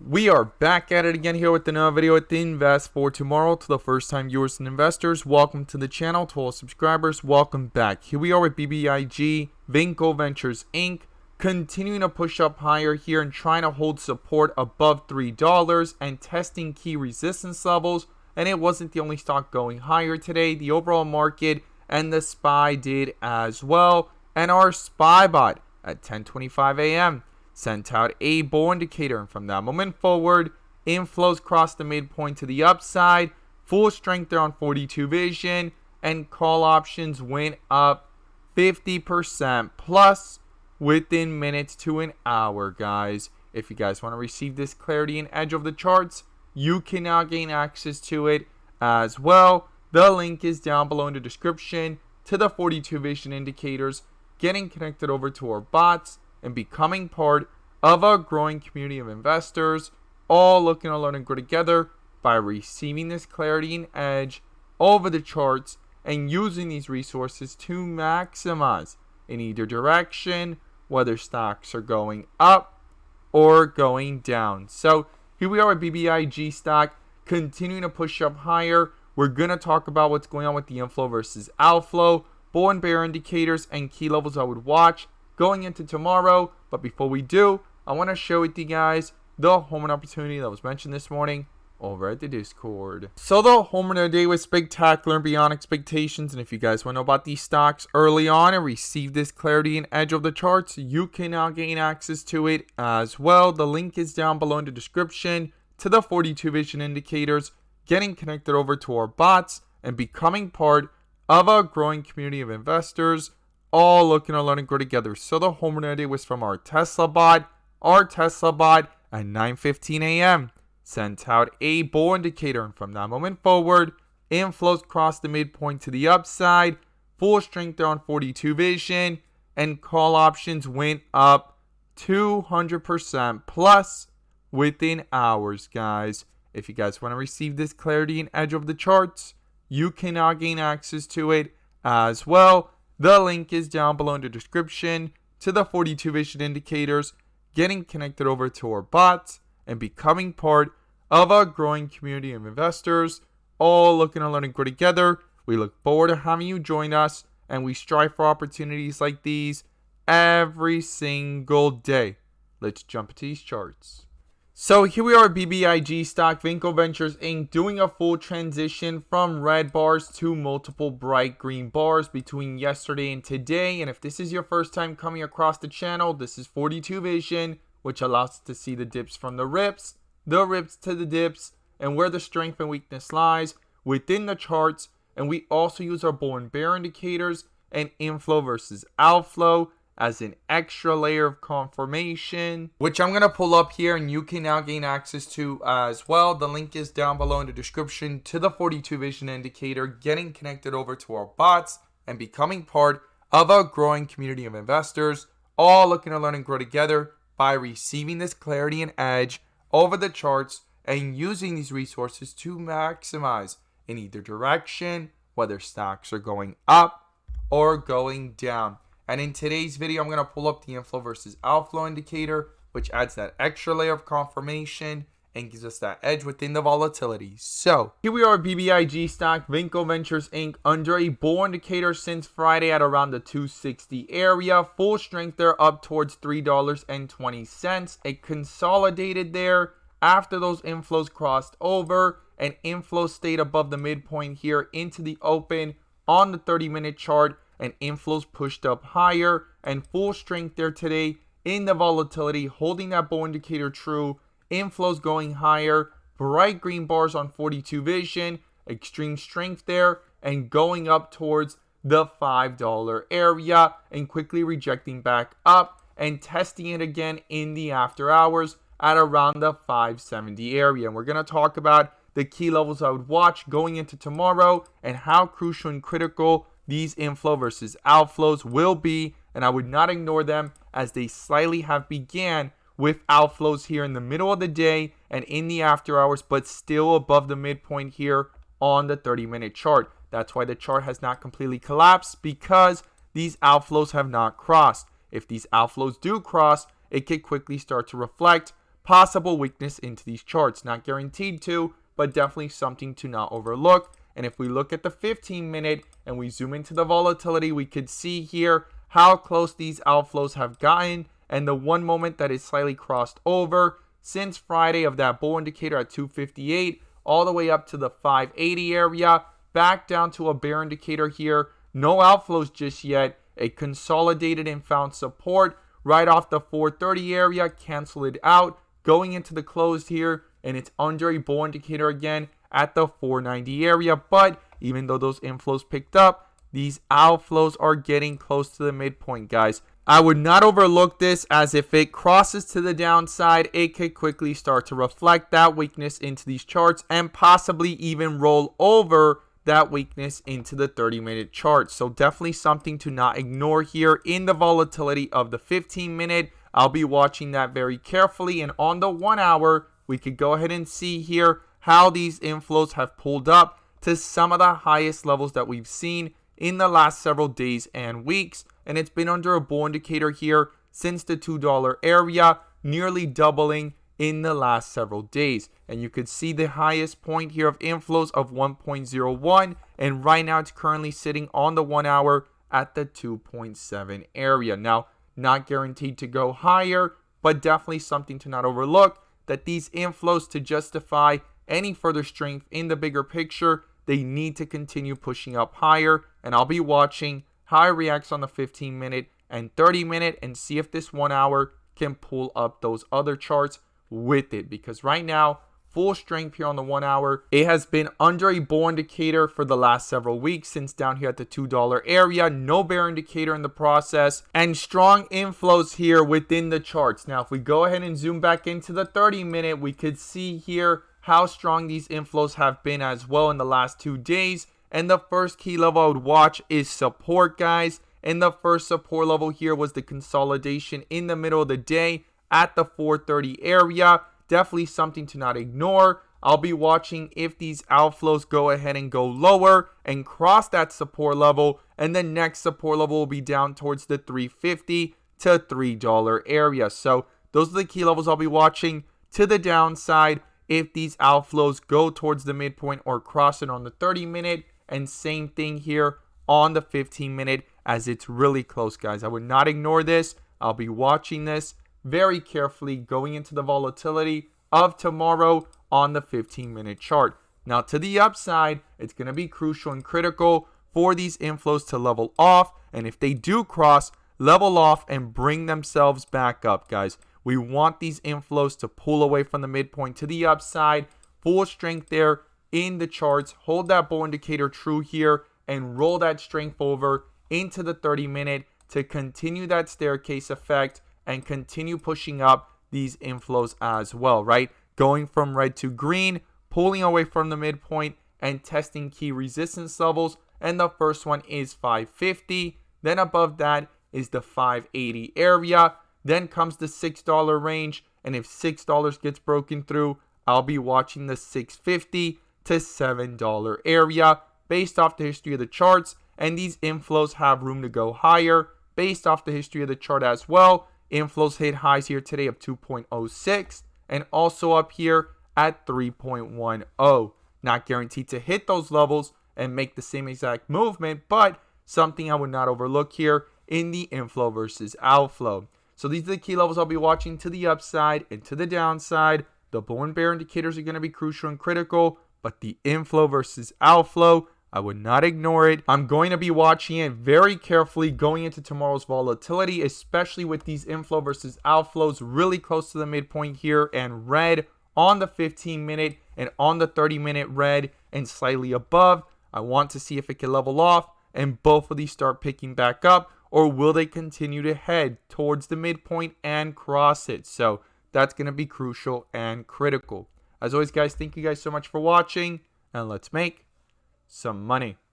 We are back at it again here with another video with the Invest for Tomorrow. To the first time viewers and investors, welcome to the channel. To all subscribers, welcome back. Here we are with BBIG, Vinco Ventures Inc. Continuing to push up higher here and trying to hold support above $3 and testing key resistance levels. And it wasn't the only stock going higher today. The overall market and the SPY did as well. And our SPY bot at 10:25 a.m. sent out a bull indicator, and from that moment forward, inflows crossed the midpoint to the upside, full strength there on 42 vision, and call options went up 50% plus within minutes to an hour, guys. If you guys want to receive this clarity and edge of the charts, you can now gain access to it as well. The link is down below in the description to the 42 vision indicators, getting connected over to our bots, and becoming part of a growing community of investors, all looking to learn and grow together by receiving this clarity and edge over the charts and using these resources to maximize in either direction, whether stocks are going up or going down. So here we are with BBIG stock continuing to push up higher. We're going to talk about what's going on with the inflow versus outflow, bull and bear indicators, and key levels I would watch going into tomorrow. But before we do, I want to share with you guys the home run opportunity that was mentioned this morning over at the Discord. So the home run of the day was spectacular and beyond expectations. And if you guys want to know about these stocks early on and receive this clarity and edge of the charts, you can now gain access to it as well. The link is down below in the description to the 42 vision indicators, getting connected over to our bots and becoming part of a growing community of investors, all looking to learn and grow together. So the home run today was from our Tesla bot. Our Tesla bot at 9:15 a.m. sent out a bull indicator, and from that moment forward, inflows crossed the midpoint to the upside, full strength there on 42 vision, and call options went up 200% plus within hours, guys. If you guys want to receive this clarity and edge of the charts, you can now gain access to it as well. The link is down below in the description to the 42 vision indicators, getting connected over to our bots and becoming part of a growing community of investors, all looking to learn and grow together. We look forward to having you join us, and we strive for opportunities like these every single day. Let's jump into these charts. So here we are at BBIG stock, Vinco Ventures Inc., doing a full transition from red bars to multiple bright green bars between yesterday and today. And if this is your first time coming across the channel, this is 42 vision, which allows us to see the dips from the rips to the dips, and where the strength and weakness lies within the charts. And we also use our bull and bear indicators and inflow versus outflow as an extra layer of confirmation, which I'm going to pull up here and you can now gain access to as well. The link is down below in the description to the 42 vision indicator, getting connected over to our bots and becoming part of a growing community of investors, all looking to learn and grow together by receiving this clarity and edge over the charts and using these resources to maximize in either direction, whether stocks are going up or going down. And in today's video, I'm going to pull up the inflow versus outflow indicator, which adds that extra layer of confirmation and gives us that edge within the volatility. So here we are at BBIG stock, Vinco Ventures Inc., under a bull indicator since Friday at around the 260 area. Full strength there up towards $3.20. It consolidated there after those inflows crossed over, and inflows stayed above the midpoint here into the open on the 30-minute chart, and inflows pushed up higher, and full strength there today in the volatility, holding that bull indicator true. Inflows going higher, bright green bars on 42 vision, extreme strength there, and going up towards the $5 area and quickly rejecting back up and testing it again in the after hours at around the 570 area. And we're going to talk about the key levels I would watch going into tomorrow and how crucial and critical these inflow versus outflows will be, and I would not ignore them as they slightly have began with outflows here in the middle of the day and in the after hours, but still above the midpoint here on the 30-minute chart. That's why the chart has not completely collapsed, because these outflows have not crossed. If these outflows do cross, it could quickly start to reflect possible weakness into these charts. Not guaranteed to, but definitely something to not overlook. And if we look at the 15-minute and we zoom into the volatility, we could see here how close these outflows have gotten. And the one moment that is slightly crossed over since Friday of that bull indicator at 258 all the way up to the 580 area, back down to a bear indicator here. No outflows just yet. It consolidated and found support right off the 430 area, cancel it out, going into the close here, and it's under a bull indicator again at the 490 area. But even though those inflows picked up, these outflows are getting close to the midpoint, guys. I would not overlook this, as if it crosses to the downside, it could quickly start to reflect that weakness into these charts and possibly even roll over that weakness into the 30-minute chart. So definitely something to not ignore here in the volatility of the 15-minute. I'll be watching that very carefully. And on the 1 hour, we could go ahead and see here how these inflows have pulled up to some of the highest levels that we've seen in the last several days and weeks. And it's been under a bull indicator here since the $2 area, nearly doubling in the last several days. And you could see the highest point here of inflows of 1.01, and right now it's currently sitting on the 1 hour at the 2.7 area. Now, not guaranteed to go higher, but definitely something to not overlook, that these inflows, to justify any further strength in the bigger picture, they need to continue pushing up higher. And I'll be watching how it reacts on the 15-minute and 30-minute and see if this 1 hour can pull up those other charts with it, because right now, full strength here on the 1 hour. It has been under a bull indicator for the last several weeks, since down here at the $2 area. No bear indicator in the process, and strong inflows here within the charts. Now, if we go ahead and zoom back into the 30-minute, we could see here how strong these inflows have been as well in the last 2 days. And the first key level I would watch is support, guys. And the first support level here was the consolidation in the middle of the day at the 430 area. Definitely something to not ignore. I'll be watching if these outflows go ahead and go lower and cross that support level, and the next support level will be down towards the $3.50 to $3 area. So those are the key levels I'll be watching to the downside if these outflows go towards the midpoint or cross it on the 30-minute, and same thing here on the 15-minute, as it's really close, guys. I would not ignore this. I'll be watching this very carefully going into the volatility of tomorrow on the 15-minute chart. Now, to the upside, it's going to be crucial and critical for these inflows to level off, and if they do cross, level off and bring themselves back up, guys. We want these inflows to pull away from the midpoint to the upside. Full strength there in the charts. Hold that bull indicator true here and roll that strength over into the 30-minute to continue that staircase effect and continue pushing up these inflows as well, right? Going from red to green, pulling away from the midpoint and testing key resistance levels. And the first one is 550. Then above that is the 580 area. Then comes the $6 range. And if $6 gets broken through, I'll be watching the $6.50 to $7 area based off the history of the charts. And these inflows have room to go higher based off the history of the chart as well. Inflows hit highs here today of 2.06 and also up here at 3.10. Not guaranteed to hit those levels and make the same exact movement, but something I would not overlook here in the inflow versus outflow. So these are the key levels I'll be watching to the upside and to the downside. The bull and bear indicators are going to be crucial and critical, but the inflow versus outflow, I would not ignore it. I'm going to be watching it very carefully going into tomorrow's volatility, especially with these inflow versus outflows really close to the midpoint here and red on the 15-minute and on the 30-minute red and slightly above. I want to see if it can level off and both of these start picking back up, or will they continue to head towards the midpoint and cross it? So that's going to be crucial and critical. As always, guys, thank you guys so much for watching, and let's make some money.